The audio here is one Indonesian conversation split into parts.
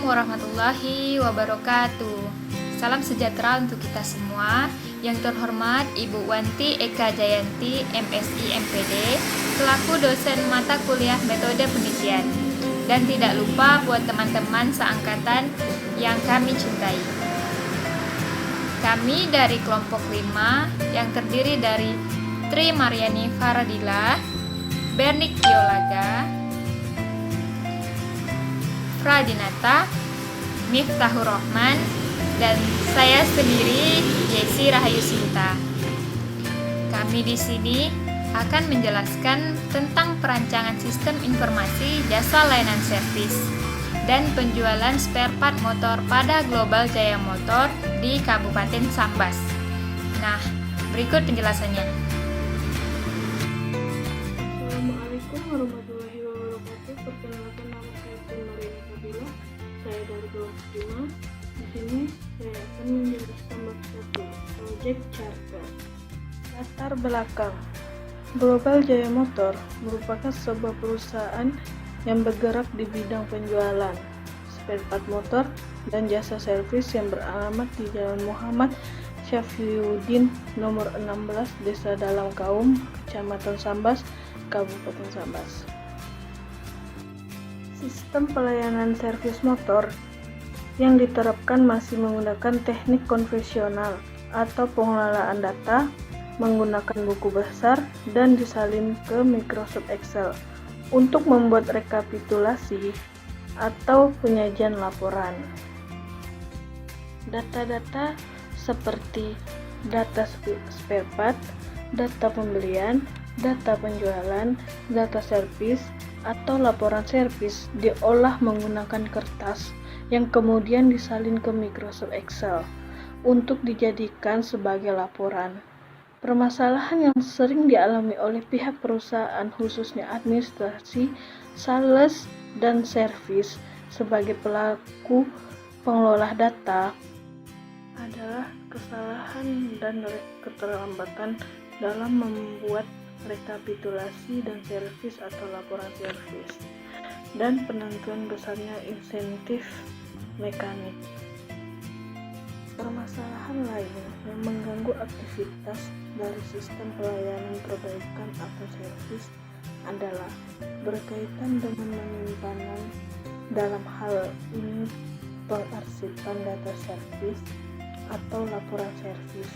warahmatullahi wabarakatuh. Salam sejahtera untuk kita semua. Yang terhormat Ibu Wanti Eka Jayanti, MSI MPD, selaku dosen mata kuliah metode penelitian. Dan tidak lupa buat teman-teman seangkatan yang kami cintai. Kami dari kelompok 5 yang terdiri dari Tri Mariani Faradila, Bernik Tiolaga, Pradinata, Miftahur Rahman, dan saya sendiri Yesi Rahayu Sinta. Kami di sini akan menjelaskan tentang perancangan sistem informasi jasa layanan servis dan penjualan spare part motor pada Global Jaya Motor di Kabupaten Sambas. Nah, berikut penjelasannya. Assalamualaikum warahmatullahi wabarakatuh. Perkenalkan, nama saya Tri Mariani Faradila. Saya dari kelompok 5. Di sini saya akan menjelaskan bab 1, Project Charter. Latar belakang. Global Jaya Motor merupakan sebuah perusahaan yang bergerak di bidang penjualan spare part motor dan jasa servis yang beralamat di Jalan Muhammad Syafiuddin nomor 16, Desa Dalam Kaum, Kecamatan Sambas, Kabupaten Sambas. Sistem pelayanan servis motor yang diterapkan masih menggunakan teknik konvensional atau pengelolaan data menggunakan buku besar dan disalin ke Microsoft Excel untuk membuat rekapitulasi atau penyajian laporan. Data-data seperti data spare part, data pembelian, data penjualan, data servis, atau laporan servis diolah menggunakan kertas yang kemudian disalin ke Microsoft Excel untuk dijadikan sebagai laporan. Permasalahan yang sering dialami oleh pihak perusahaan, khususnya administrasi, sales, dan servis sebagai pelaku pengelola data, adalah kesalahan dan keterlambatan dalam membuat rekapitulasi dan servis atau laporan servis, dan penentuan besarnya insentif mekanik. Permasalahan lain yang mengganggu aktivitas dari sistem pelayanan perbaikan atau servis adalah berkaitan dengan penyimpanan, dalam hal ini pengarsipan data servis atau laporan servis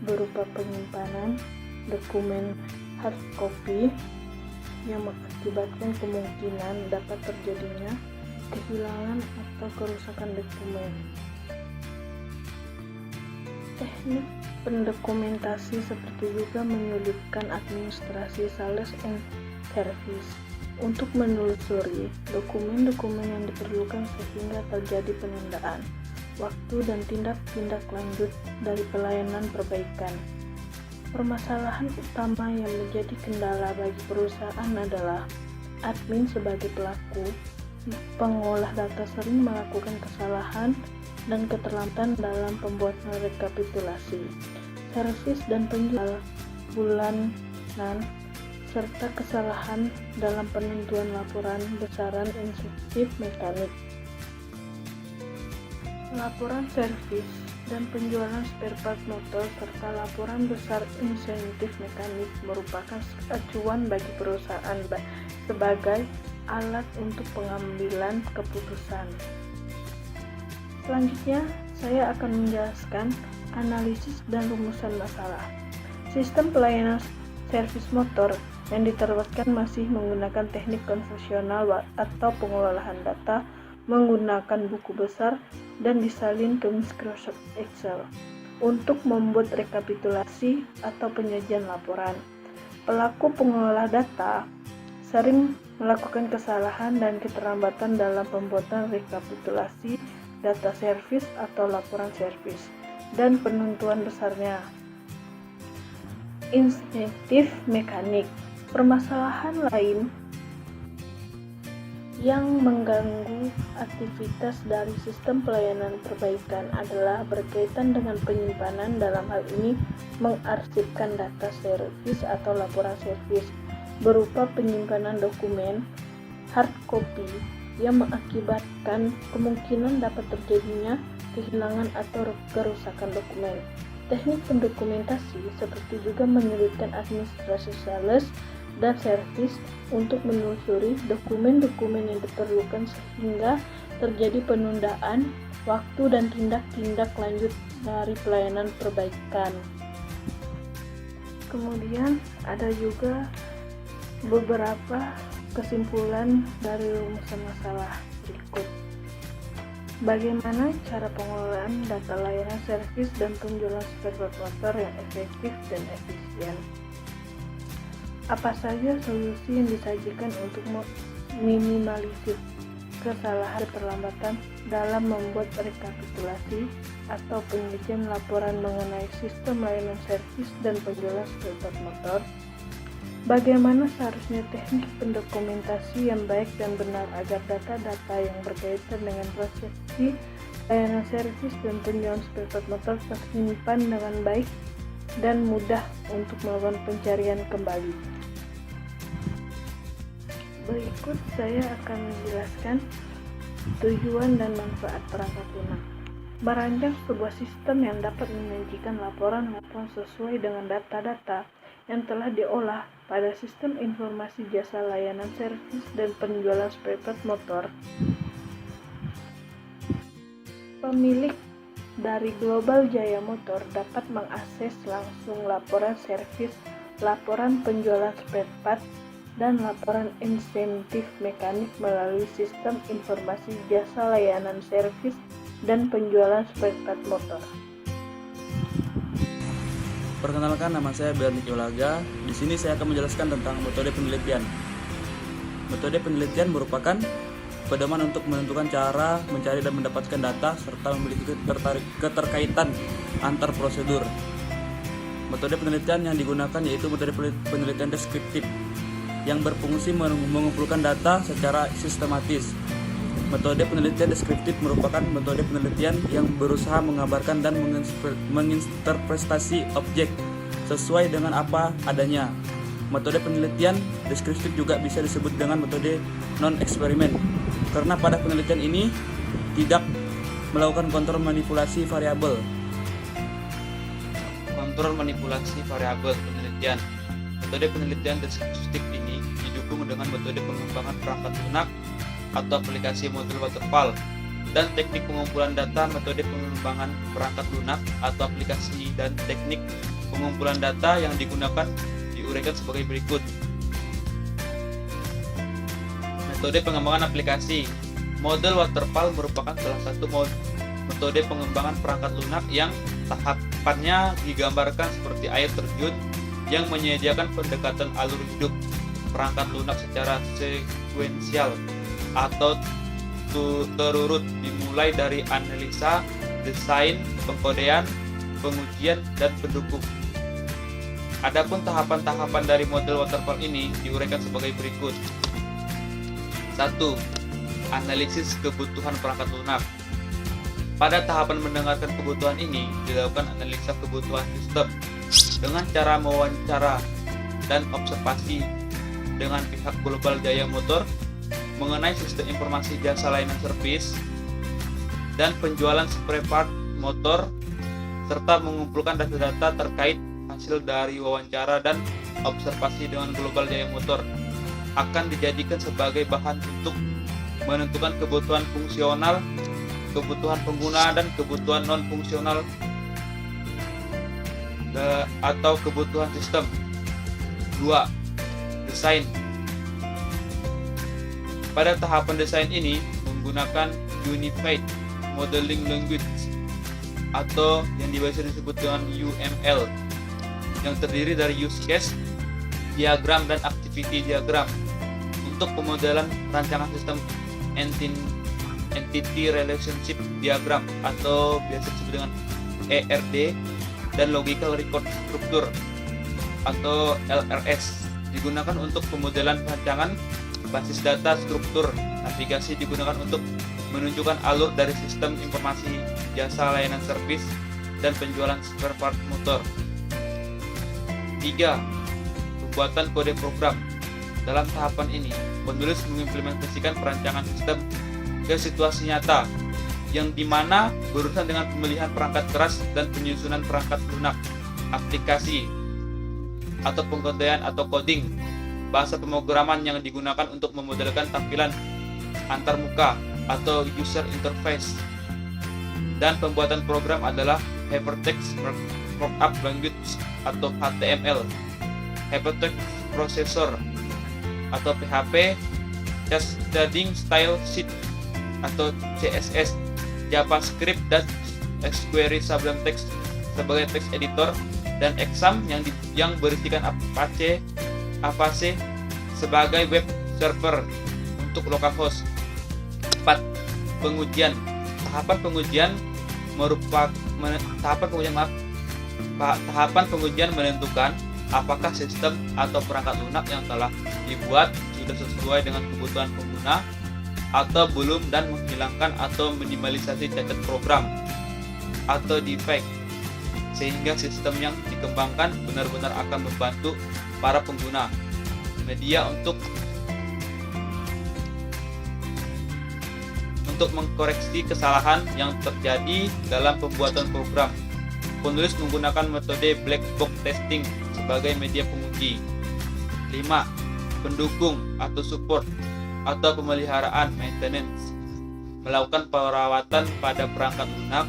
berupa penyimpanan dokumen hard copy yang mengakibatkan kemungkinan dapat terjadinya kehilangan atau kerusakan dokumen. Teknik pendokumentasi seperti juga menyulitkan administrasi sales and service untuk menelusuri dokumen-dokumen yang diperlukan sehingga terjadi penundaan waktu dan tindak lanjut dari pelayanan perbaikan. Permasalahan utama yang menjadi kendala bagi perusahaan adalah admin sebagai pelaku pengolah data sering melakukan kesalahan dan keterlambatan dalam pembuatan rekapitulasi, servis dan penjual bulanan, serta kesalahan dalam penentuan laporan besaran insentif mekanik. Laporan servis dan penjualan spare part motor serta laporan besar insentif mekanik merupakan acuan bagi perusahaan sebagai alat untuk pengambilan keputusan. Selanjutnya, saya akan menjelaskan analisis dan rumusan masalah. Sistem pelayanan servis motor yang diterapkan masih menggunakan teknik konvensional atau pengelolaan data menggunakan buku besar dan disalin ke Microsoft Excel untuk membuat rekapitulasi atau penyajian laporan. Pelaku pengelola data sering melakukan kesalahan dan keterlambatan dalam pembuatan rekapitulasi data servis atau laporan servis dan penentuan besarnya insentif mekanik. Permasalahan lain yang mengganggu aktivitas dari sistem pelayanan perbaikan adalah berkaitan dengan penyimpanan, dalam hal ini mengarsipkan data servis atau laporan servis berupa penyimpanan dokumen hard copy yang mengakibatkan kemungkinan dapat terjadinya kehilangan atau kerusakan dokumen. Teknik pendokumentasi seperti juga menyulitkan administrasi sales dan servis untuk menelusuri dokumen-dokumen yang diperlukan sehingga terjadi penundaan waktu dan tindak-tindak lanjut dari pelayanan perbaikan. Kemudian ada juga beberapa kesimpulan dari rumusan masalah berikut. Bagaimana cara pengelolaan data layanan servis dan penjualan spare part motor yang efektif dan efisien? Apa saja solusi yang disajikan untuk meminimalisir kesalahan keterlambatan dalam membuat rekapitulasi atau penyajian laporan mengenai sistem layanan servis dan penjualan spare part motor? Bagaimana seharusnya teknik pendokumentasi yang baik dan benar agar data-data yang berkaitan dengan prosesi layanan servis dan penjualan spare part motor tersimpan dengan baik dan mudah untuk melakukan pencarian kembali. Berikut saya akan menjelaskan tujuan dan manfaat perangkat lunak. Merancang sebuah sistem yang dapat menyajikan laporan-laporan sesuai dengan data-data yang telah diolah pada sistem informasi jasa layanan servis dan penjualan spare part motor. Pemilik dari Global Jaya Motor dapat mengakses langsung laporan servis, laporan penjualan spare part, dan laporan insentif mekanik melalui sistem informasi jasa layanan servis dan penjualan spare part motor. Perkenalkan, nama saya Bernik Yolaga. Di sini saya akan menjelaskan tentang metode penelitian. Metode penelitian merupakan pedoman untuk menentukan cara mencari dan mendapatkan data serta memiliki keterkaitan antar prosedur. Metode penelitian yang digunakan yaitu metode penelitian deskriptif yang berfungsi mengumpulkan data secara sistematis. Metode penelitian deskriptif merupakan metode penelitian yang berusaha menggambarkan dan menginterpretasi objek sesuai dengan apa adanya. Metode penelitian deskriptif juga bisa disebut dengan metode non-eksperimen, karena pada penelitian ini tidak melakukan kontrol manipulasi variabel. Kontrol manipulasi variabel penelitian. Metode penelitian deskriptif ini didukung dengan metode pengembangan perangkat lunak atau aplikasi modul waterfall dan teknik pengumpulan data. Metode pengembangan perangkat lunak atau aplikasi dan teknik pengumpulan data yang digunakan diuraikan sebagai berikut. Metode pengembangan aplikasi. Model waterfall merupakan salah satu metode pengembangan perangkat lunak yang tahapannya digambarkan seperti air terjun yang menyediakan pendekatan alur hidup perangkat lunak secara sekuensial atau terurut, dimulai dari analisa, desain, pengkodean, pengujian, dan pendukung. Adapun tahapan-tahapan dari model waterfall ini diuraikan sebagai berikut. 1. Analisis kebutuhan perangkat lunak. Pada tahapan mendengarkan kebutuhan ini, dilakukan analisa kebutuhan sistem dengan cara mewawancara dan observasi dengan pihak Global Jaya Motor mengenai sistem informasi jasa layanan servis dan penjualan spare part motor, serta mengumpulkan data-data terkait hasil dari wawancara dan observasi dengan Global Jaya Motor akan dijadikan sebagai bahan untuk menentukan kebutuhan fungsional, kebutuhan pengguna, dan kebutuhan non-fungsional atau kebutuhan sistem. 2. Desain. Pada tahapan desain ini menggunakan Unified Modeling Language atau yang biasa disebut dengan UML yang terdiri dari use case, diagram, dan activity diagram untuk pemodelan rancangan sistem Entity Relationship Diagram atau biasa disebut dengan ERD, dan Logical Record Structure atau LRS digunakan untuk pemodelan rancangan basis data. Struktur navigasi digunakan untuk menunjukkan alur dari sistem informasi jasa layanan servis dan penjualan spare part motor. 3. Pembuatan kode program. Dalam tahapan ini, penulis mengimplementasikan perancangan sistem ke situasi nyata, yang dimana berurusan dengan pemilihan perangkat keras dan penyusunan perangkat lunak, aplikasi, atau pengkodean atau coding, bahasa pemrograman yang digunakan untuk memodelkan tampilan antarmuka atau user interface, dan pembuatan program adalah Hypertext Markup Language atau HTML, Hypertext Processor atau PHP, Cascading Style Sheet atau CSS, JavaScript dan jQuery Sublime Text sebagai text editor, dan Exam yang berisikan Apache sebagai web server untuk localhost. 4. Pengujian. Tahapan pengujian menentukan apakah sistem atau perangkat lunak yang telah dibuat sudah sesuai dengan kebutuhan pengguna atau belum, dan menghilangkan atau minimalisasi cacat program atau defect, sehingga sistem yang dikembangkan benar-benar akan membantu para pengguna media untuk mengkoreksi kesalahan yang terjadi dalam pembuatan program. Penulis menggunakan metode black box testing sebagai media penguji. 5. Pendukung atau support atau pemeliharaan maintenance, melakukan perawatan pada perangkat lunak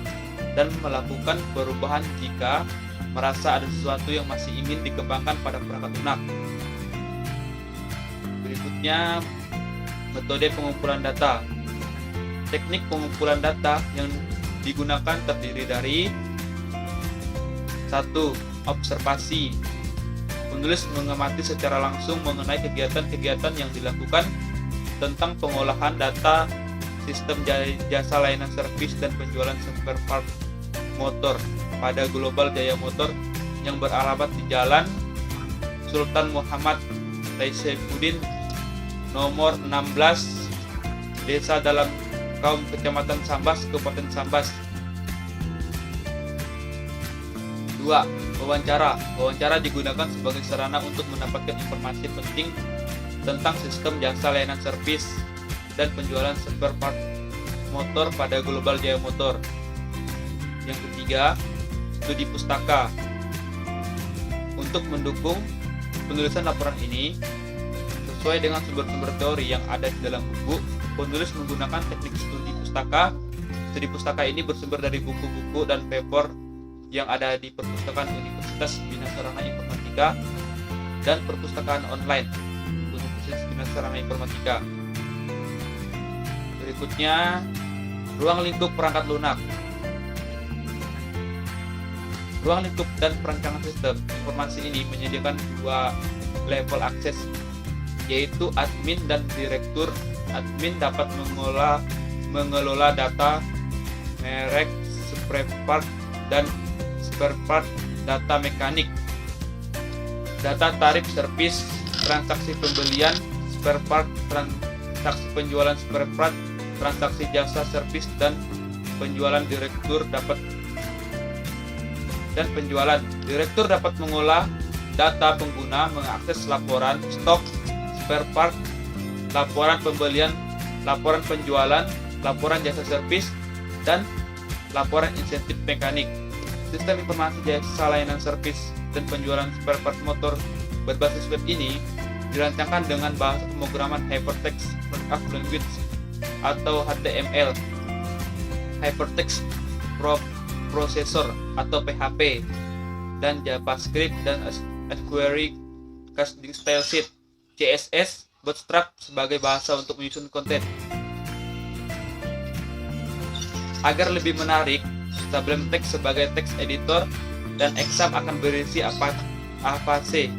dan melakukan perubahan jika merasa ada sesuatu yang masih ingin dikembangkan pada perangkat lunak. Berikutnya, metode pengumpulan data. Teknik pengumpulan data yang digunakan terdiri dari 1. Observasi. Penulis mengamati secara langsung mengenai kegiatan-kegiatan yang dilakukan tentang pengolahan data sistem jasa layanan servis dan penjualan spare part motor pada Global Jaya Motor yang beralamat di Jalan Sultan Muhammad Saifuddin nomor 16, Desa Dalam Kaum, Kecamatan Sambas, Kabupaten Sambas. 2. Wawancara. Wawancara digunakan sebagai sarana untuk mendapatkan informasi penting tentang sistem jasa layanan servis dan penjualan spare part motor pada Global Jaya Motor. Yang ketiga, studi pustaka. Untuk mendukung penulisan laporan ini, sesuai dengan sumber-sumber teori yang ada di dalam buku, penulis menggunakan teknik studi pustaka. Studi pustaka ini bersumber dari buku-buku dan paper yang ada di perpustakaan Universitas Bina Sarana Informatika dan perpustakaan online Universitas Bina Sarana Informatika. Berikutnya, ruang lingkup perangkat lunak. Ruang lingkup dan perancangan sistem informasi ini menyediakan 2 level akses, yaitu admin dan direktur. Admin dapat mengelola data merek spare part dan spare part data mekanik, data tarif servis, transaksi pembelian spare part, transaksi penjualan spare part, transaksi jasa servis dan penjualan. Direktur dapat mengolah data pengguna, mengakses laporan stok spare part, laporan pembelian, laporan penjualan, laporan jasa servis, dan laporan insentif mekanik. Sistem informasi jasa layanan servis dan penjualan spare part motor berbasis web ini dirancangkan dengan bahasa pemrograman Hypertext Markup Language atau HTML, Hypertext Processor atau PHP, dan JavaScript dan jQuery Cascading Style Sheet CSS Bootstrap sebagai bahasa untuk menyusun konten. Agar lebih menarik, Sublime Text sebagai text editor dan Exam akan berisi Apache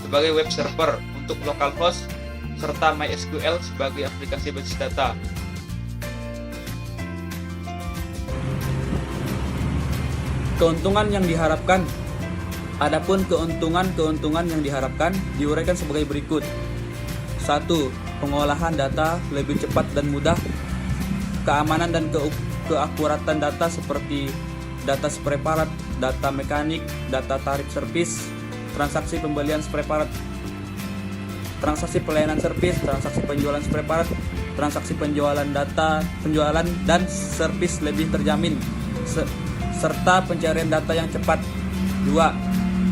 sebagai web server untuk localhost serta MySQL sebagai aplikasi basis data. Keuntungan yang diharapkan. Adapun keuntungan yang diharapkan diuraikan sebagai berikut. 1. Pengolahan data lebih cepat dan mudah. Keamanan dan keakuratan data seperti data spare part, data mekanik, data tarif servis, transaksi pembelian spare part. transaksi pelayanan servis, transaksi penjualan spare part, transaksi penjualan data, penjualan dan servis lebih terjamin, serta pencarian data yang cepat. 2.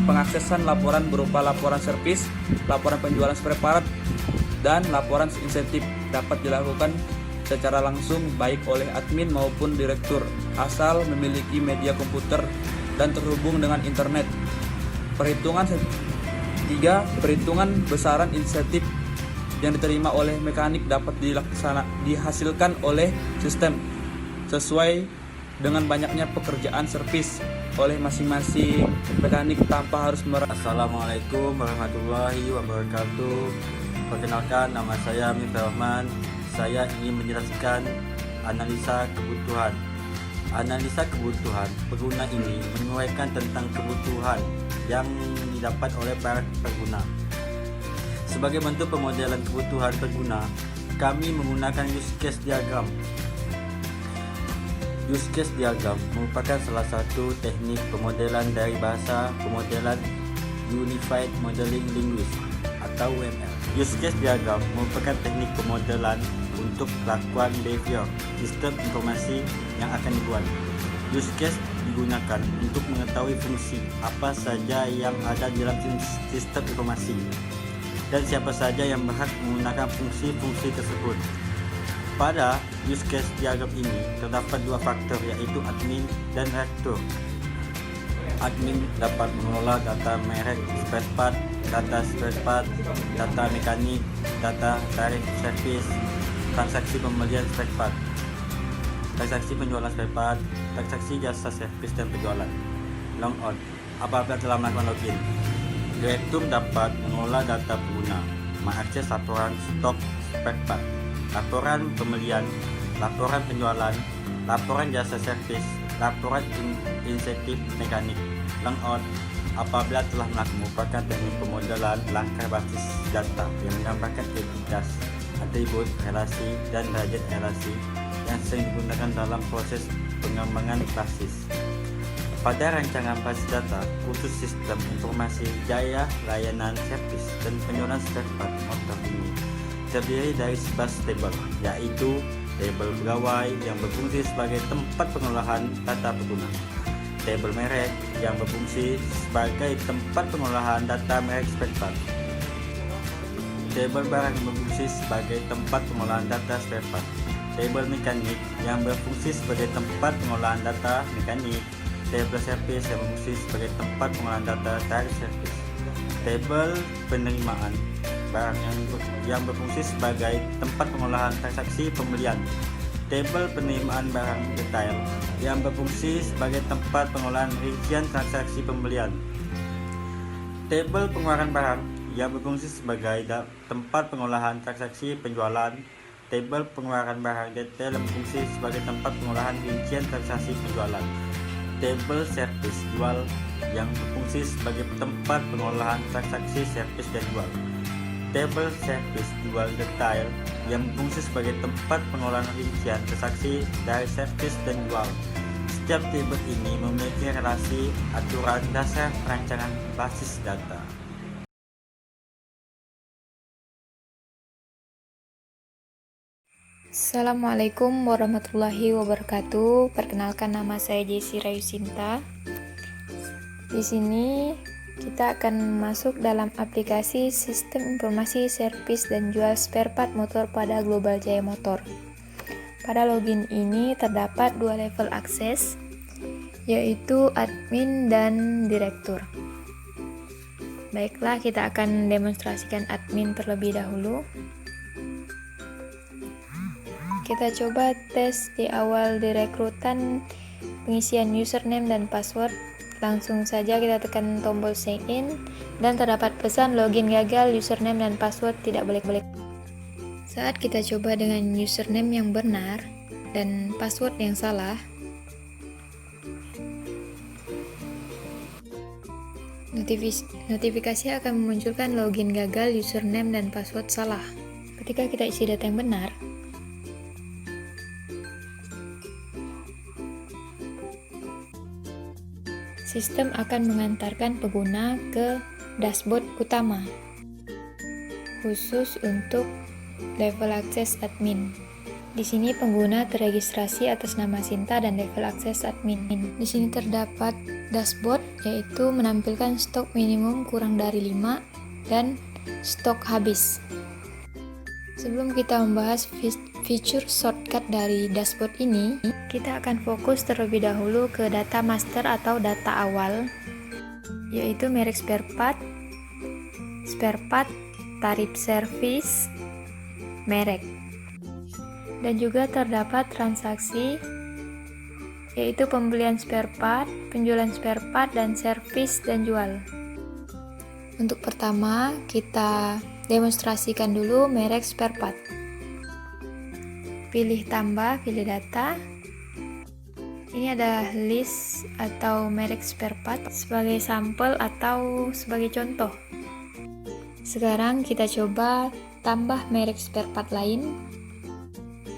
Pengaksesan laporan berupa laporan servis, laporan penjualan spare part, dan laporan insentif dapat dilakukan secara langsung baik oleh admin maupun direktur, asal memiliki media komputer dan terhubung dengan internet. 3. Perhitungan besaran insentif yang diterima oleh mekanik dapat dihasilkan oleh sistem sesuai dengan banyaknya pekerjaan servis oleh masing-masing mekanik tanpa harus Assalamualaikum warahmatullahi wabarakatuh. Perkenalkan, nama saya Miftahur Rahman. Saya ingin menjelaskan analisa kebutuhan. Analisa kebutuhan pengguna ini menguraikan tentang kebutuhan yang didapat oleh para pengguna. Sebagai bentuk pemodelan kebutuhan pengguna, kami menggunakan use case diagram. Use case diagram merupakan salah satu teknik pemodelan dari bahasa pemodelan Unified Modeling Language atau UML. Use case diagram merupakan teknik pemodelan untuk kelakuan behavior sistem informasi yang akan dibuat. Use case digunakan untuk mengetahui fungsi apa saja yang ada di dalam sistem informasi dan siapa saja yang berhak menggunakan fungsi-fungsi tersebut. Pada use case diagram ini terdapat dua faktor, yaitu admin dan direktur. Admin dapat mengelola data merek spare part, data spare part, data mekanik, data tarif servis, transaksi pembelian spare part, transaksi penjualan spare part, transaksi jasa servis dan penjualan. Log on apabila telah melakukan login. Direktur dapat mengelola data pengguna, mengakses laporan stok spare part, laporan pembelian, laporan penjualan, laporan jasa servis, laporan insentif mekanik. Log on apabila telah merupakan teknik pemodelan langkah basis data yang menggambarkan entitas, atribut, relasi, dan derajat relasi yang sering digunakan dalam proses pengembangan basis. Pada rancangan basis data khusus sistem informasi jaya layanan servis dan penjualan spare part motor ini terdiri dari 11 tabel, yaitu tabel pegawai yang berfungsi sebagai tempat pengolahan data pengguna, tabel merek yang berfungsi sebagai tempat pengolahan data merek spare part, tabel barang yang berfungsi sebagai tempat pengolahan data spare part, tabel mekanik yang berfungsi sebagai tempat pengolahan data mekanik, tabel servis yang berfungsi sebagai tempat pengolahan data tarif servis, tabel penerimaan barang yang berfungsi sebagai tempat pengolahan transaksi pembelian, tabel penerimaan barang detail yang berfungsi sebagai tempat pengolahan rincian transaksi pembelian, tabel pengeluaran barang yang berfungsi sebagai tempat pengolahan transaksi penjualan, tabel pengeluaran barang detail yang berfungsi sebagai tempat pengolahan rincian transaksi penjualan, tabel servis jual yang berfungsi sebagai tempat pengolahan transaksi servis dan jual, tabel servis jual detail yang berfungsi sebagai tempat pengolahan rincian transaksi dari servis dan jual. Setiap tabel ini memiliki relasi aturan dasar perancangan basis data. Assalamualaikum warahmatullahi wabarakatuh. Perkenalkan, nama saya Jessi Rayusinta. Di sini kita akan masuk dalam aplikasi Sistem Informasi Servis dan Jual Spare Part Motor pada Global Jaya Motor. Pada login ini terdapat dua level akses, yaitu admin dan direktur. Baiklah, kita akan demonstrasikan admin terlebih dahulu. Kita coba tes di awal direkrutan pengisian username dan password. Langsung saja kita tekan tombol sign in dan terdapat pesan login gagal, username dan password tidak boleh. Saat kita coba dengan username yang benar dan password yang salah, notifikasi akan memunculkan login gagal, username dan password salah. Ketika kita isi data yang benar, sistem akan mengantarkan pengguna ke dashboard utama. khusus untuk level akses admin. Di sini pengguna terregistrasi atas nama Sinta dan level akses admin. Di sini terdapat dashboard, yaitu menampilkan stok minimum kurang dari 5 dan stok habis. Sebelum kita membahas fitur shortcut dari dashboard ini, kita akan fokus terlebih dahulu ke data master atau data awal, yaitu merek spare part, tarif servis, merek. Dan juga terdapat transaksi, yaitu pembelian spare part, penjualan spare part, dan servis dan jual. Untuk pertama, kita demonstrasikan dulu merek spare part. Pilih tambah, pilih data. Ini ada list atau merek spare part sebagai sampel atau sebagai contoh. Sekarang kita coba tambah merek spare part lain.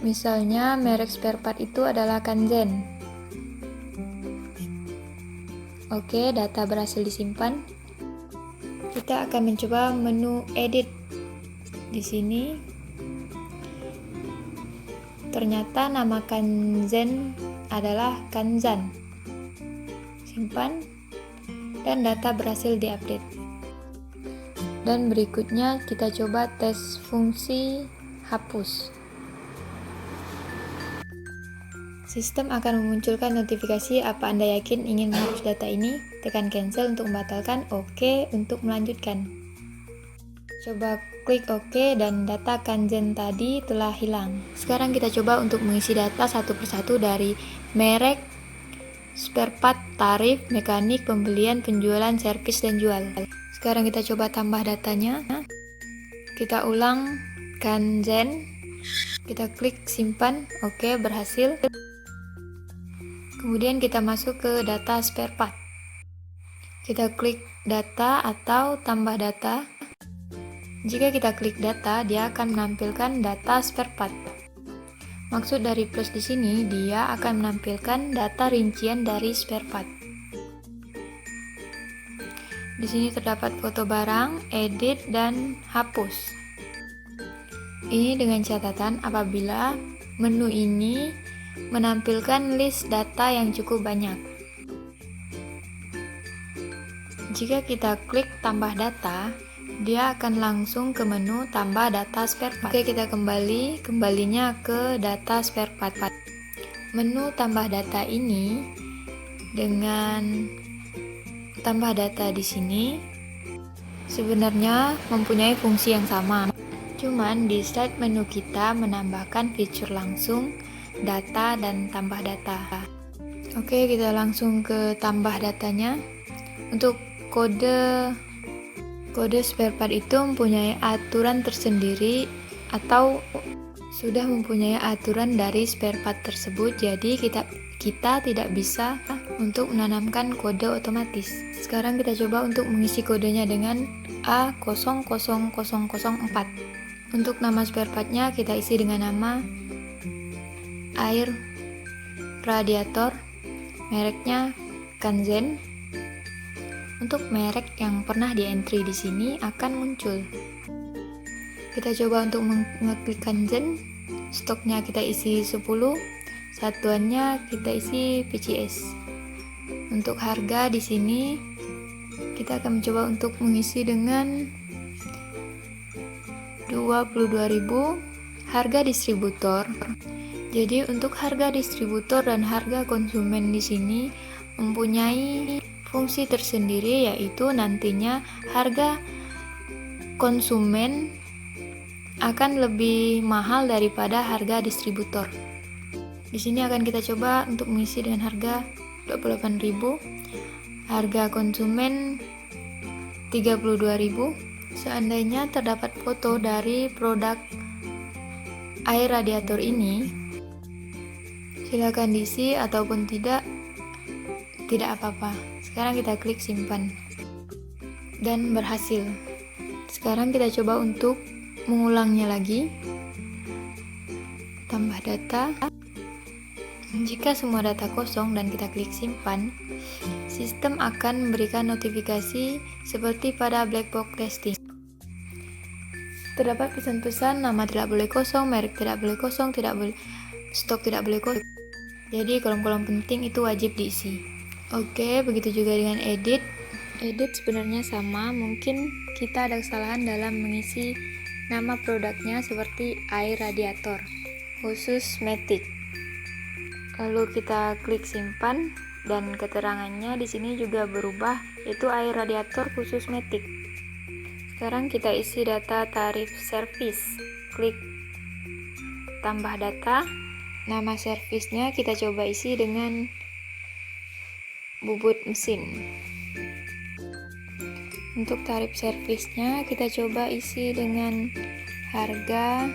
Misalnya merek spare part itu adalah Kanzen. Oke, data berhasil disimpan. Kita akan mencoba menu edit. Di sini ternyata nama Kanzen adalah Kanzan. Simpan dan data berhasil diupdate. Dan berikutnya kita coba tes fungsi hapus. Sistem akan memunculkan notifikasi apa Anda yakin ingin menghapus data ini. Tekan cancel untuk membatalkan, OK untuk melanjutkan. Coba klik OK dan data Kanzen tadi telah hilang. Sekarang kita coba untuk mengisi data satu persatu dari merek, spare part, tarif, mekanik, pembelian, penjualan, servis, dan jual. Sekarang kita coba tambah datanya. Kita ulang Kanzen. Kita klik simpan, OK, berhasil. Kemudian kita masuk ke data spare part. Kita klik data atau tambah data. Jika kita klik data, dia akan menampilkan data spare part. Maksud dari plus di sini, dia akan menampilkan data rincian dari spare part. Di sini terdapat foto barang, edit, dan hapus. Ini dengan catatan apabila menu ini menampilkan list data yang cukup banyak. Jika kita klik tambah data, dia akan langsung ke menu tambah data spare part. Oke, kita kembalinya ke data spare part. Menu tambah data ini dengan tambah data di sini sebenarnya mempunyai fungsi yang sama. Cuman di slide menu kita menambahkan fitur langsung data dan tambah data. Oke, kita langsung ke tambah datanya. Untuk kode spare part itu mempunyai aturan tersendiri atau sudah mempunyai aturan dari spare part tersebut, jadi kita tidak bisa untuk menanamkan kode otomatis. Sekarang kita coba untuk mengisi kodenya dengan A00004. Untuk nama spare partnya kita isi dengan nama air radiator, mereknya Kanzen. Untuk merek yang pernah di entry di sini akan muncul. Kita coba untuk mengklik Kanzen. Stoknya kita isi 10, satuannya kita isi PCS. Untuk harga di sini kita akan mencoba untuk mengisi dengan 22.000 harga distributor. Jadi untuk harga distributor dan harga konsumen di sini mempunyai fungsi tersendiri, yaitu nantinya harga konsumen akan lebih mahal daripada harga distributor. Di sini akan kita coba untuk mengisi dengan harga 28.000, harga konsumen 32.000. Seandainya terdapat foto dari produk air radiator ini, silakan diisi ataupun tidak apa-apa. Sekarang kita klik simpan dan berhasil. Sekarang kita coba untuk mengulangnya lagi. Tambah data. Jika semua data kosong dan kita klik simpan, sistem akan memberikan notifikasi seperti pada black box testing. Terdapat pesan-pesan, nama tidak boleh kosong, merek tidak boleh kosong, stok tidak boleh kosong. Jadi kolom-kolom penting itu wajib diisi. Oke, begitu juga dengan edit. Edit sebenarnya sama, mungkin kita ada kesalahan dalam mengisi nama produknya seperti air radiator khusus Matic. Lalu kita klik simpan dan keterangannya di sini juga berubah, itu air radiator khusus Matic. Sekarang kita isi data tarif servis. Klik tambah data. Nama servisnya kita coba isi dengan bubut mesin. Untuk tarif servisnya kita coba isi dengan harga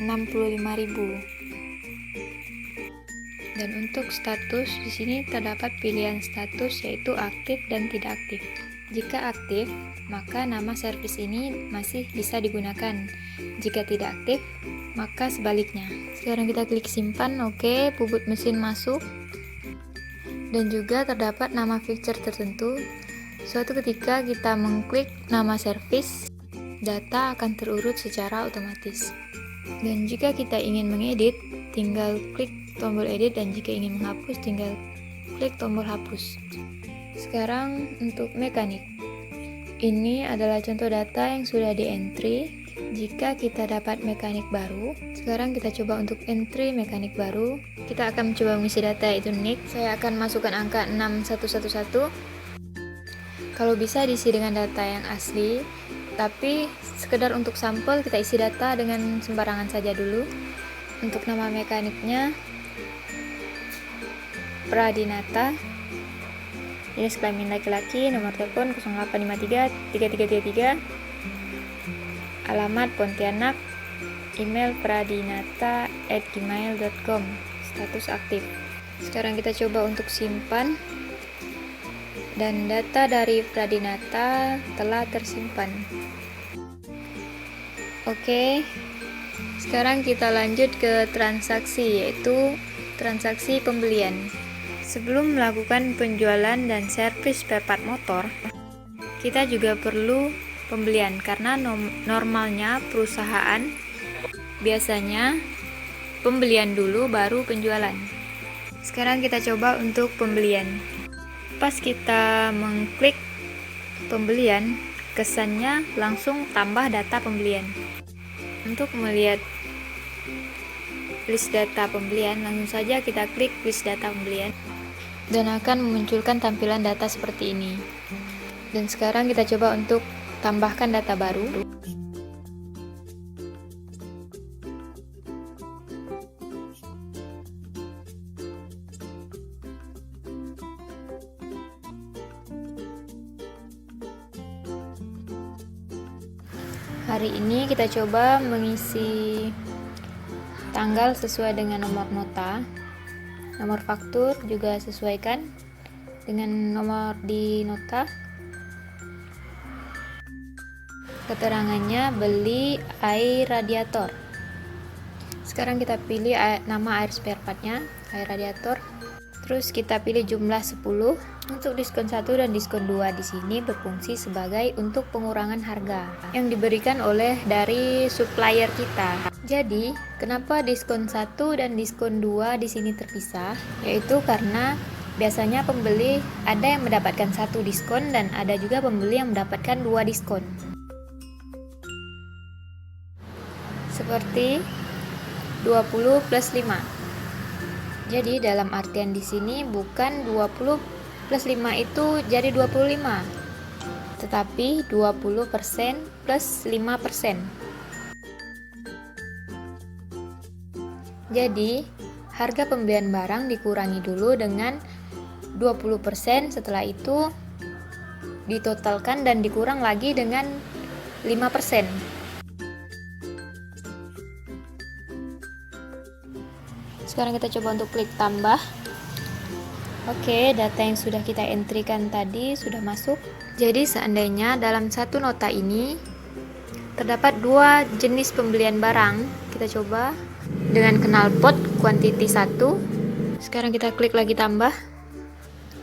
65.000. Dan untuk status di sini terdapat pilihan status yaitu aktif dan tidak aktif. Jika aktif, maka nama servis ini masih bisa digunakan. Jika tidak aktif, maka sebaliknya. Sekarang kita klik simpan, oke, bubut mesin masuk. Dan juga terdapat nama feature tertentu. Suatu ketika kita mengklik nama servis, data akan terurut secara otomatis. Dan jika kita ingin mengedit, tinggal klik tombol edit, dan jika ingin menghapus, tinggal klik tombol hapus. Sekarang untuk mekanik. Ini adalah contoh data yang sudah di-entry. Jika kita dapat mekanik baru, sekarang kita coba untuk entry mekanik baru. Kita akan mencoba mengisi data yaitu nick. Saya akan masukkan angka 6111. Kalau bisa diisi dengan data yang asli, tapi sekedar untuk sampel kita isi data dengan sembarangan saja dulu. Untuk nama mekaniknya Pradinata. Jenis kelamin laki-laki, nomor telepon 0853 3333, alamat Pontianak, email pradinata@gmail.com, status aktif. Sekarang kita coba untuk simpan, dan data dari Pradinata telah tersimpan. Oke, sekarang kita lanjut ke transaksi, yaitu transaksi pembelian. Sebelum melakukan penjualan dan servis spare part motor, kita juga perlu pembelian, karena normalnya perusahaan biasanya pembelian dulu baru penjualan. Sekarang kita coba untuk pembelian. Pas kita mengklik pembelian, kesannya langsung tambah data pembelian. Untuk melihat list data pembelian, langsung saja kita klik list data pembelian dan akan memunculkan tampilan data seperti ini. Dan sekarang kita coba untuk tambahkan data baru. Hari ini kita coba mengisi tanggal sesuai dengan nomor nota. Nomor faktur juga sesuaikan dengan nomor di nota. Keterangannya beli air radiator. Sekarang kita pilih nama air spare partnya, air radiator. Terus kita pilih jumlah 10. Untuk diskon 1 dan diskon 2 di sini berfungsi sebagai untuk pengurangan harga yang diberikan oleh dari supplier kita. Jadi, kenapa diskon 1 dan diskon 2 di sini terpisah? Yaitu karena biasanya pembeli ada yang mendapatkan 1 diskon dan ada juga pembeli yang mendapatkan 2 diskon. Seperti 20 plus 5. Jadi dalam artian di sini bukan 20 plus 5 itu jadi 25, tetapi 20% plus 5%. Jadi, harga pembelian barang dikurangi dulu dengan 20%, setelah itu ditotalkan dan dikurang lagi dengan 5%. Sekarang kita coba untuk klik tambah. Oke, data yang sudah kita entrykan tadi sudah masuk. Jadi seandainya dalam satu nota ini terdapat 2 jenis pembelian barang, kita coba dengan knalpot quantity 1. Sekarang kita klik lagi tambah.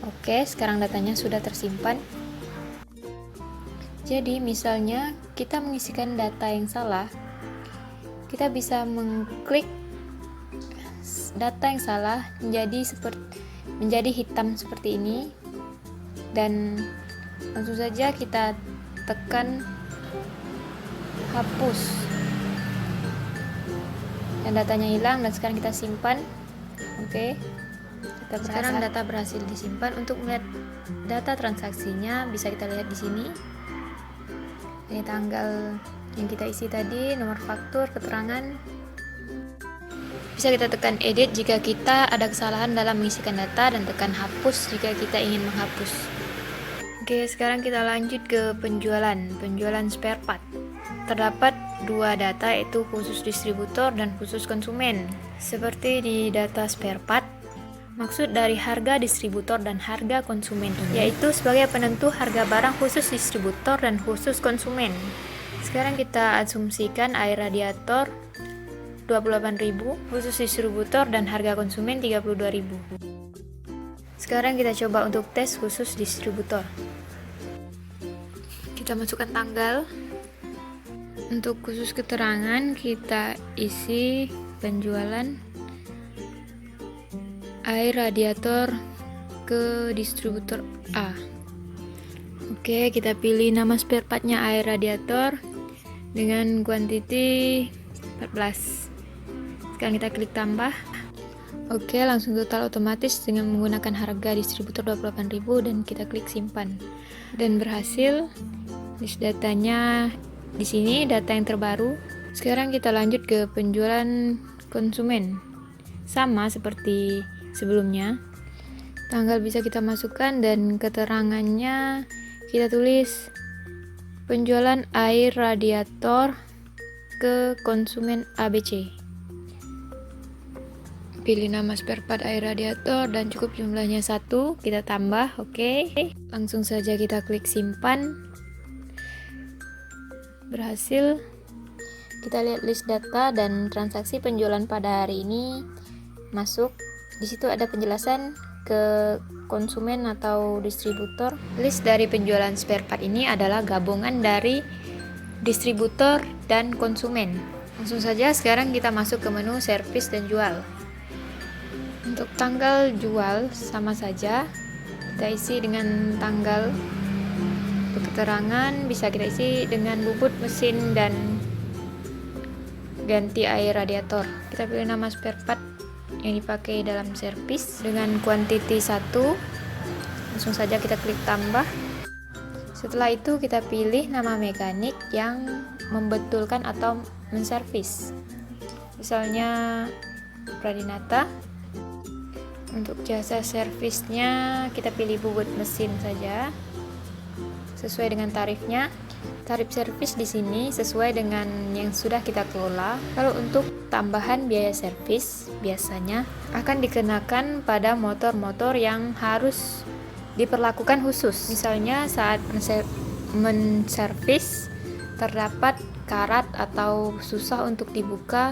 Oke, sekarang datanya sudah tersimpan. Jadi misalnya kita mengisikan data yang salah, kita bisa mengklik data yang salah menjadi hitam seperti ini, dan langsung saja kita tekan hapus dan datanya hilang, dan sekarang kita simpan. Oke, sekarang data berhasil disimpan. Untuk melihat data transaksinya bisa kita lihat di sini. Ini tanggal yang kita isi tadi, nomor faktur, keterangan. Bisa kita tekan edit jika kita ada kesalahan dalam mengisikan data, dan tekan hapus jika kita ingin menghapus. Oke, sekarang kita lanjut ke penjualan spare part. Terdapat dua data, yaitu khusus distributor dan khusus konsumen. Seperti di data spare part, maksud dari harga distributor dan harga konsumen ini, yaitu sebagai penentu harga barang khusus distributor dan khusus konsumen. Sekarang kita asumsikan air radiator 28.000 khusus distributor dan harga konsumen 32.000. Sekarang kita coba untuk tes khusus distributor. Kita masukkan tanggal. Untuk khusus keterangan kita isi penjualan air radiator ke distributor A. Oke, kita pilih nama spare partnya air radiator dengan kuantiti 14. Sekarang kita klik tambah. Oke, langsung total otomatis dengan menggunakan harga distributor 28.000, dan kita klik simpan. Dan berhasil. List datanya di sini, data yang terbaru. Sekarang kita lanjut ke penjualan konsumen. Sama seperti sebelumnya. Tanggal bisa kita masukkan, dan keterangannya kita tulis penjualan air radiator ke konsumen ABC. Pilih nama spare part air radiator dan cukup jumlahnya 1, kita tambah. Oke. Langsung saja kita klik simpan. Berhasil. Kita lihat list data dan transaksi penjualan pada hari ini masuk. Di situ ada penjelasan ke konsumen atau distributor. List dari penjualan spare part ini adalah gabungan dari distributor dan konsumen. Langsung saja sekarang kita masuk ke menu servis dan jual. Untuk tanggal jual sama saja, kita isi dengan tanggal. Untuk keterangan bisa kita isi dengan bubut mesin dan ganti air radiator. Kita pilih nama spare part yang dipakai dalam servis dengan kuantiti 1. Langsung saja kita klik tambah. Setelah itu kita pilih nama mekanik yang membetulkan atau menservis. Misalnya Pradinata. Untuk jasa servisnya kita pilih bubut mesin saja sesuai dengan tarifnya. Tarif servis di sini sesuai dengan yang sudah kita kelola. Kalau untuk tambahan biaya servis biasanya akan dikenakan pada motor-motor yang harus diperlakukan khusus. Misalnya saat menservis terdapat karat atau susah untuk dibuka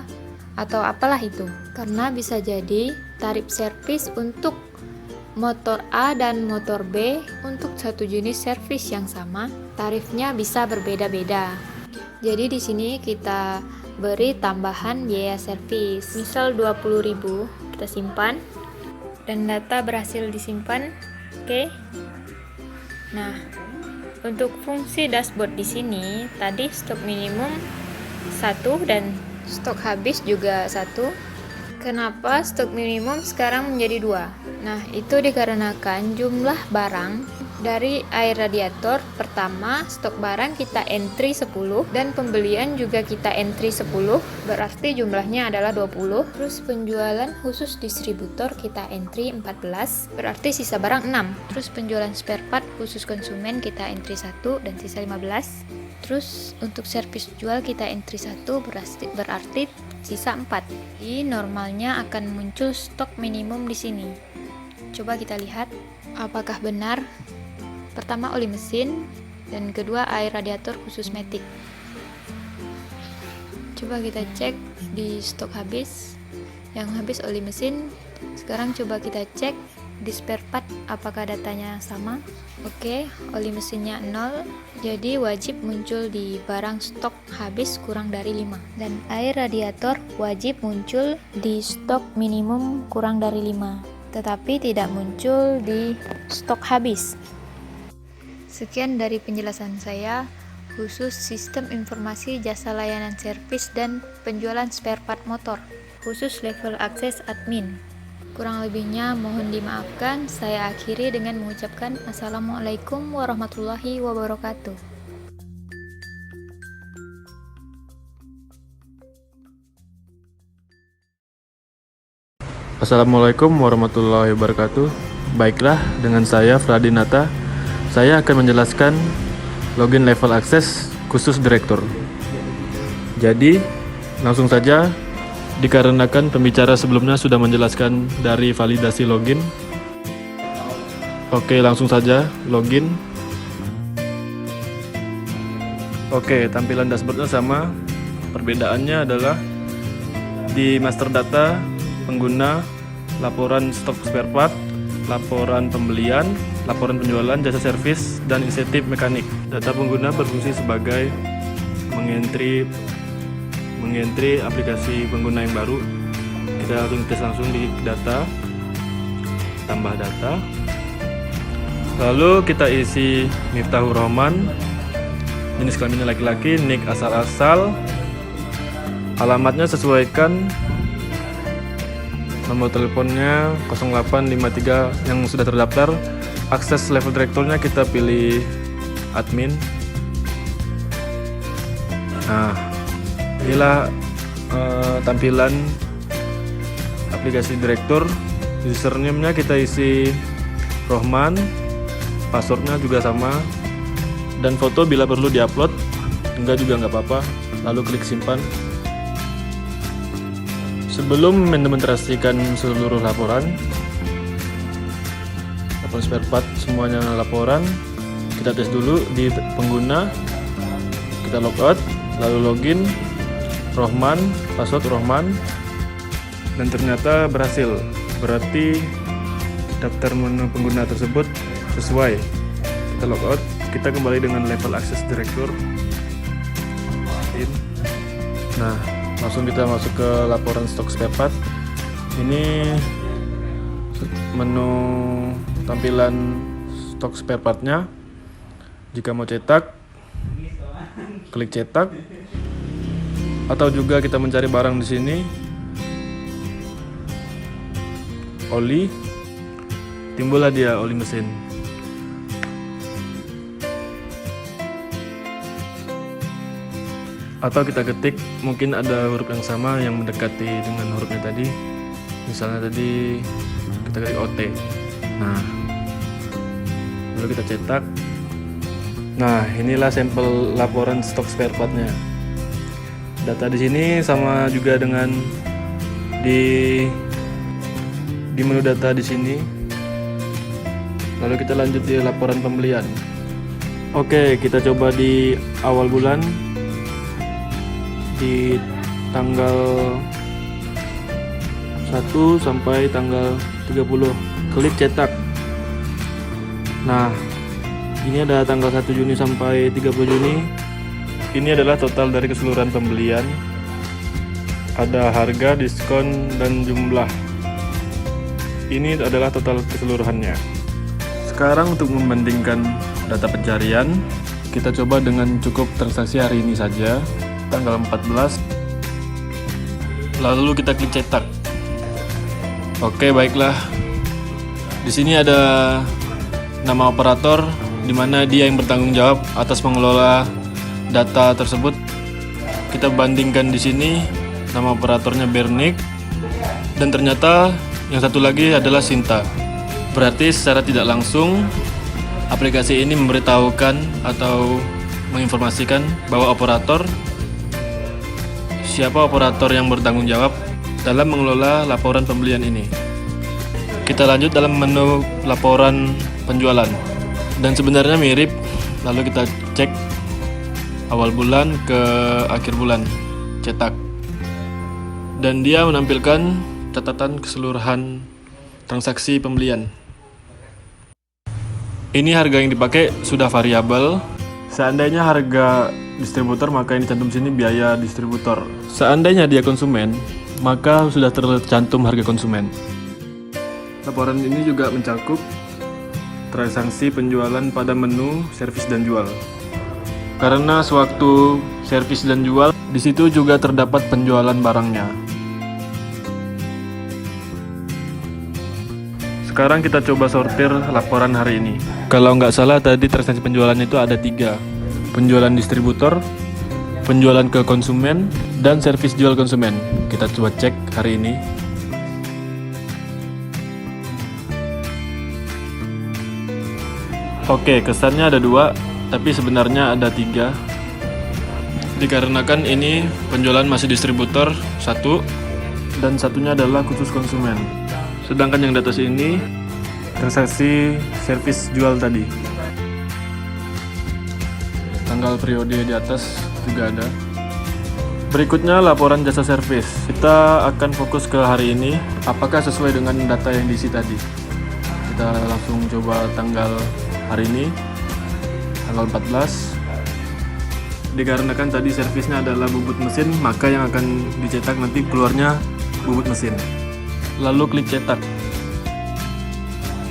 atau apalah itu. Karena bisa jadi tarif servis untuk motor A dan motor B untuk satu jenis servis yang sama, tarifnya bisa berbeda-beda. Jadi di sini kita beri tambahan biaya servis. Misal 20.000, kita simpan dan data berhasil disimpan. Oke. Nah, untuk fungsi dashboard di sini tadi stok minimum 1 dan stok habis juga 1. Kenapa stok minimum sekarang menjadi 2? Nah, itu dikarenakan jumlah barang dari air radiator. Pertama, stok barang kita entry 10 dan pembelian juga kita entry 10, berarti jumlahnya adalah 20. Terus penjualan khusus distributor kita entry 14, berarti sisa barang 6. Terus penjualan spare part khusus konsumen kita entry 1 dan sisa 15. Terus untuk servis jual kita entry 1, berarti sisa 4. Jadi normalnya akan muncul stok minimum di sini. Coba kita lihat apakah benar. Pertama oli mesin dan kedua air radiator khusus matic. Coba kita cek di stok habis. Yang habis oli mesin. Sekarang coba kita cek Di spare part apakah datanya sama? Oke, oli mesinnya 0, jadi wajib muncul di barang stok habis kurang dari 5. Dan air radiator wajib muncul di stok minimum kurang dari 5, tetapi tidak muncul di stok habis. Sekian dari penjelasan saya khusus sistem informasi jasa layanan servis dan penjualan spare part motor, khusus level akses admin. Kurang lebihnya mohon dimaafkan. Saya akhiri dengan mengucapkan Assalamualaikum warahmatullahi wabarakatuh. Assalamualaikum warahmatullahi wabarakatuh. Baiklah, dengan saya Fradinata, saya akan menjelaskan login level akses khusus direktur. Jadi, langsung saja. Dikarenakan pembicara sebelumnya sudah menjelaskan dari validasi login. Oke, langsung saja login. Oke, tampilan dashboardnya sama. Perbedaannya adalah di master data pengguna, laporan stok spare part, laporan pembelian, laporan penjualan, jasa servis, dan insentif mekanik. Data pengguna berfungsi sebagai mengentry aplikasi pengguna yang baru. Kita langsung tes langsung di data, tambah data, lalu kita isi Miftahur Rahman, jenis kelaminnya laki-laki, nik asal-asal, alamatnya sesuaikan, nomor teleponnya 0853 yang sudah terdaftar, akses level direkturnya kita pilih admin. Nah, inilah tampilan aplikasi direktur. Username-nya kita isi Rohman, passwordnya juga sama, dan foto bila perlu diupload, enggak juga nggak apa-apa. Lalu klik simpan. Sebelum mendemonstrasikan seluruh laporan spare part semuanya laporan, kita tes dulu di pengguna. Kita logout, lalu login Rohman, password Rohman, dan ternyata berhasil. Berarti daftar menu pengguna tersebut sesuai. Kita logout, kita kembali dengan level akses direktur. Nah, langsung kita masuk ke laporan stok spare part. Ini menu tampilan stok spare partnya. Jika mau cetak, klik cetak, atau juga kita mencari barang di sini, oli, timbullah dia oli mesin. Atau kita ketik, mungkin ada huruf yang sama yang mendekati dengan hurufnya tadi. Misalnya tadi kita ketik OT. Nah, lalu kita cetak. Nah, inilah sampel laporan stok spare partnya. Data di sini sama juga dengan di menu data di sini. Lalu kita lanjut di laporan pembelian. Oke, kita coba di awal bulan, di tanggal 1 sampai tanggal 30. Klik cetak. Nah, ini ada tanggal 1 Juni sampai 30 Juni. Ini adalah total dari keseluruhan pembelian. Ada harga, diskon, dan jumlah. Ini adalah total keseluruhannya. Sekarang untuk membandingkan data pencarian, kita coba dengan cukup transaksi hari ini saja, tanggal 14. Lalu kita klik cetak. Oke, baiklah. Di sini ada nama operator, di mana dia yang bertanggung jawab atas mengelola data tersebut. Kita bandingkan di sini, nama operatornya Bernik, dan ternyata yang satu lagi adalah Sinta. Berarti secara tidak langsung aplikasi ini memberitahukan atau menginformasikan bahwa siapa operator yang bertanggung jawab dalam mengelola laporan pembelian ini. Kita lanjut dalam menu laporan penjualan, dan sebenarnya mirip. Lalu kita cek awal bulan ke akhir bulan, cetak, dan dia menampilkan catatan keseluruhan transaksi pembelian. Ini harga yang dipakai sudah variabel. Seandainya harga distributor, maka yang dicantum sini biaya distributor. Seandainya dia konsumen, maka sudah tercantum harga konsumen. Laporan ini juga mencakup transaksi penjualan pada menu, servis dan jual. Karena sewaktu servis dan jual, di situ juga terdapat penjualan barangnya. Sekarang kita coba sortir laporan hari ini. Kalau nggak salah tadi transaksi penjualan itu ada 3. Penjualan distributor, penjualan ke konsumen, dan servis jual konsumen. Kita coba cek hari ini. Oke, kesannya ada 2, tapi sebenarnya ada 3. Dikarenakan ini penjualan masih distributor 1, dan satunya adalah khusus konsumen. Sedangkan yang di atas ini transaksi servis jual tadi. Tanggal periode di atas juga ada. Berikutnya laporan jasa servis. Kita akan fokus ke hari ini, apakah sesuai dengan data yang diisi tadi. Kita langsung coba tanggal hari ini, tanggal 14. Dikarenakan tadi servisnya adalah bubut mesin, maka yang akan dicetak nanti keluarnya bubut mesin. Lalu klik cetak.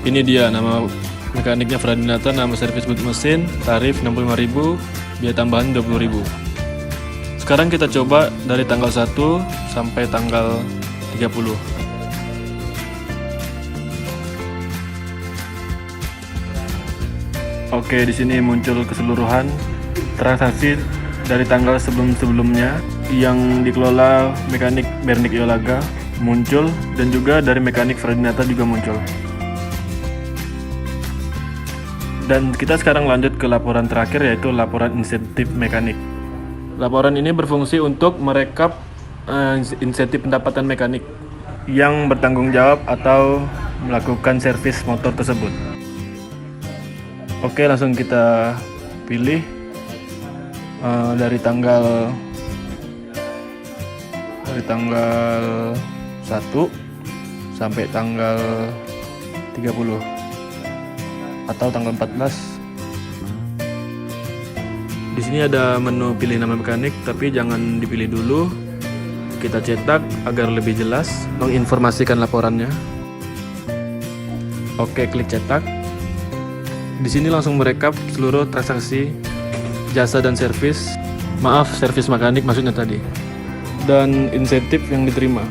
Ini dia nama mekaniknya Fradinata, nama servis bubut mesin, tarif 65.000, biaya tambahan 20.000. Sekarang kita coba dari tanggal 1 sampai tanggal 30. Oke, di sini muncul keseluruhan transaksi dari tanggal sebelum-sebelumnya yang dikelola mekanik Bernik Iolaga muncul, dan juga dari mekanik Fradinata juga muncul. Dan kita sekarang lanjut ke laporan terakhir, yaitu laporan insentif mekanik. Laporan ini berfungsi untuk merekap insentif pendapatan mekanik yang bertanggung jawab atau melakukan servis motor tersebut. Oke, langsung kita pilih dari tanggal 1 sampai tanggal 30 atau tanggal 14. Di sini ada menu pilih nama mekanik, tapi jangan dipilih dulu. Kita cetak agar lebih jelas menginformasikan laporannya. Oke, klik cetak. Di sini langsung merekap seluruh transaksi jasa dan servis. Maaf, servis mekanik maksudnya tadi. Dan insentif yang diterima.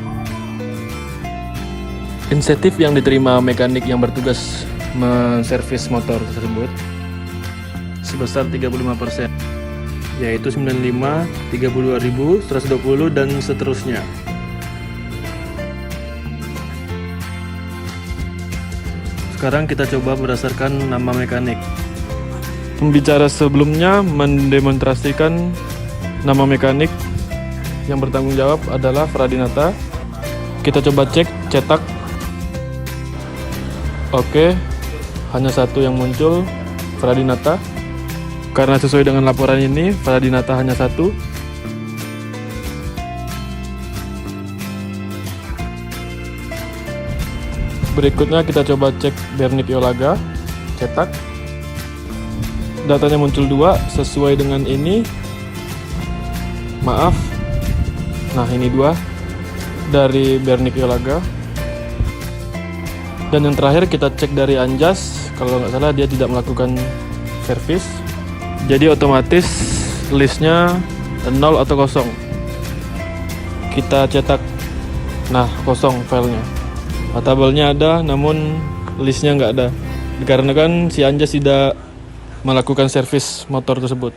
Insentif yang diterima mekanik yang bertugas menservis motor tersebut sebesar 35%, yaitu 95, 32.000, 120, dan seterusnya. Sekarang kita coba berdasarkan nama mekanik. Pembicara sebelumnya mendemonstrasikan nama mekanik yang bertanggung jawab adalah Fradinata. Kita coba cek cetak. Oke, hanya 1 yang muncul, Fradinata. Karena sesuai dengan laporan ini, Fradinata hanya 1. Berikutnya kita coba cek Bernik Iolaga, cetak. Datanya muncul 2 sesuai dengan ini. Maaf. Nah, ini 2 dari Bernik Iolaga. Dan yang terakhir kita cek dari Anjas, kalau nggak salah dia tidak melakukan servis. Jadi otomatis listnya 0 atau kosong. Kita cetak, nah kosong filenya. Tabelnya ada, namun listnya nggak ada. Dikarenakan si Anjas tidak melakukan servis motor tersebut.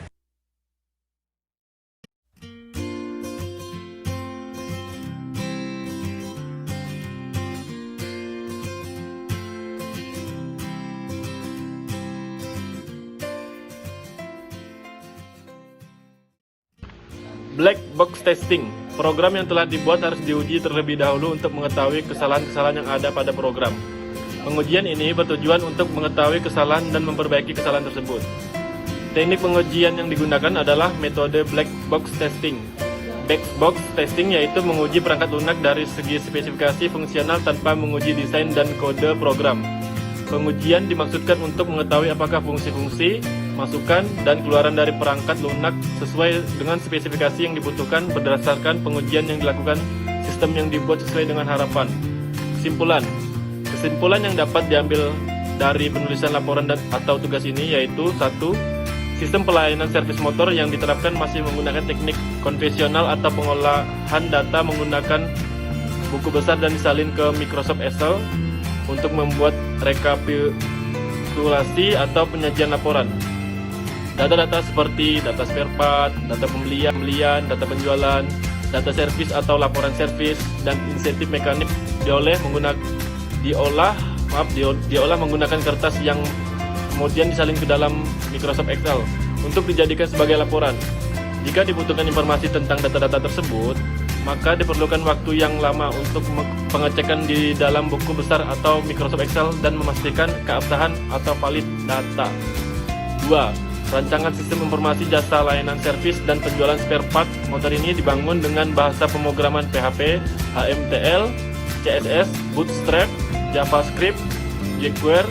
Black box testing, program yang telah dibuat harus diuji terlebih dahulu untuk mengetahui kesalahan-kesalahan yang ada pada program. Pengujian ini bertujuan untuk mengetahui kesalahan dan memperbaiki kesalahan tersebut. Teknik pengujian yang digunakan adalah metode black box testing. Black box testing yaitu menguji perangkat lunak dari segi spesifikasi fungsional tanpa menguji desain dan kode program. Pengujian dimaksudkan untuk mengetahui apakah fungsi-fungsi, masukan, dan keluaran dari perangkat lunak sesuai dengan spesifikasi yang dibutuhkan berdasarkan pengujian yang dilakukan sistem yang dibuat sesuai dengan harapan. Kesimpulan yang dapat diambil dari penulisan laporan atau tugas ini yaitu 1. Sistem pelayanan servis motor yang diterapkan masih menggunakan teknik konvensional atau pengolahan data menggunakan buku besar dan disalin ke Microsoft Excel untuk membuat rekapitulasi atau penyajian laporan. Data-data seperti data spare part, data pembelian, data penjualan, data servis atau laporan servis, dan insentif mekanik diolah menggunakan kertas yang kemudian disalin ke dalam Microsoft Excel untuk dijadikan sebagai laporan. Jika dibutuhkan informasi tentang data-data tersebut, maka diperlukan waktu yang lama untuk pengecekan di dalam buku besar atau Microsoft Excel dan memastikan keabsahan atau valid data. 2. Rancangan sistem informasi jasa layanan servis dan penjualan spare part motor ini dibangun dengan bahasa pemrograman PHP, HTML, CSS, Bootstrap, JavaScript, jQuery,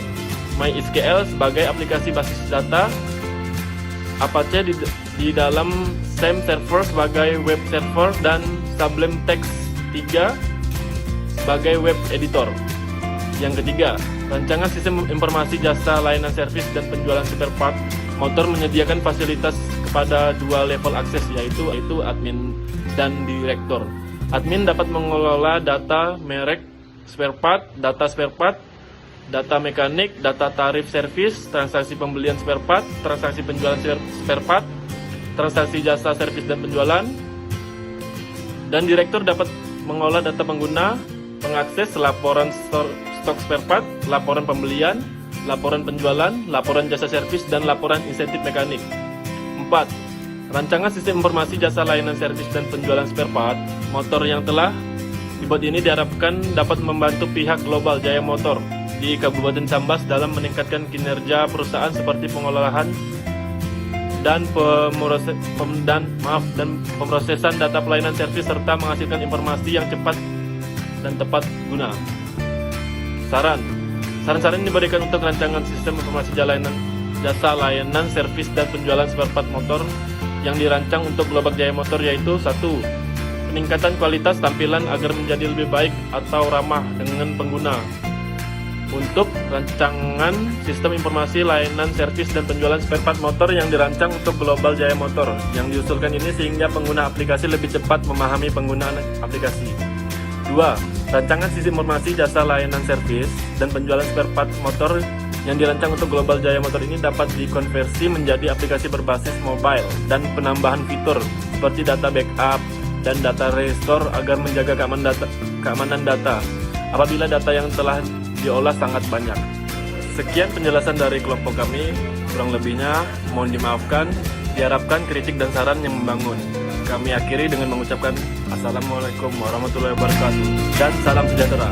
MySQL sebagai aplikasi basis data, Apache di dalam SAM server sebagai web server, dan Sublime Text 3 sebagai web editor. Yang ketiga, rancangan sistem informasi jasa layanan servis dan penjualan spare part motor menyediakan fasilitas kepada dua level akses yaitu admin dan direktur. Admin dapat mengelola data merek spare part, data mekanik, data tarif servis, transaksi pembelian spare part, transaksi penjualan spare part, transaksi jasa servis dan penjualan. Dan direktur dapat mengolah data pengguna, mengakses laporan stok spare part, laporan pembelian, laporan penjualan, laporan jasa servis, dan laporan insentif mekanik. 4. Rancangan sistem informasi jasa layanan servis dan penjualan spare part motor yang telah dibuat ini diharapkan dapat membantu pihak Global Jaya Motor di Kabupaten Sambas dalam meningkatkan kinerja perusahaan seperti pengolahan dan pemrosesan data pelayanan servis serta menghasilkan informasi yang cepat dan tepat guna. Saran-saran diberikan untuk rancangan sistem informasi jasa layanan servis dan penjualan spare part motor yang dirancang untuk Global Jaya Motor yaitu 1. Peningkatan kualitas tampilan agar menjadi lebih baik atau ramah dengan pengguna. Untuk rancangan sistem informasi layanan servis dan penjualan spare part motor yang dirancang untuk Global Jaya Motor yang diusulkan ini sehingga pengguna aplikasi lebih cepat memahami penggunaan aplikasi. 2. Rancangan sistem informasi jasa layanan servis dan penjualan spare part motor yang dirancang untuk Global Jaya Motor ini dapat dikonversi menjadi aplikasi berbasis mobile dan penambahan fitur seperti data backup dan data restore agar menjaga keamanan data apabila data yang telah diolah sangat banyak. Sekian penjelasan dari kelompok kami, kurang lebihnya mohon dimaafkan, diharapkan kritik dan saran yang membangun. Kami akhiri dengan mengucapkan Assalamualaikum warahmatullahi wabarakatuh dan salam sejahtera.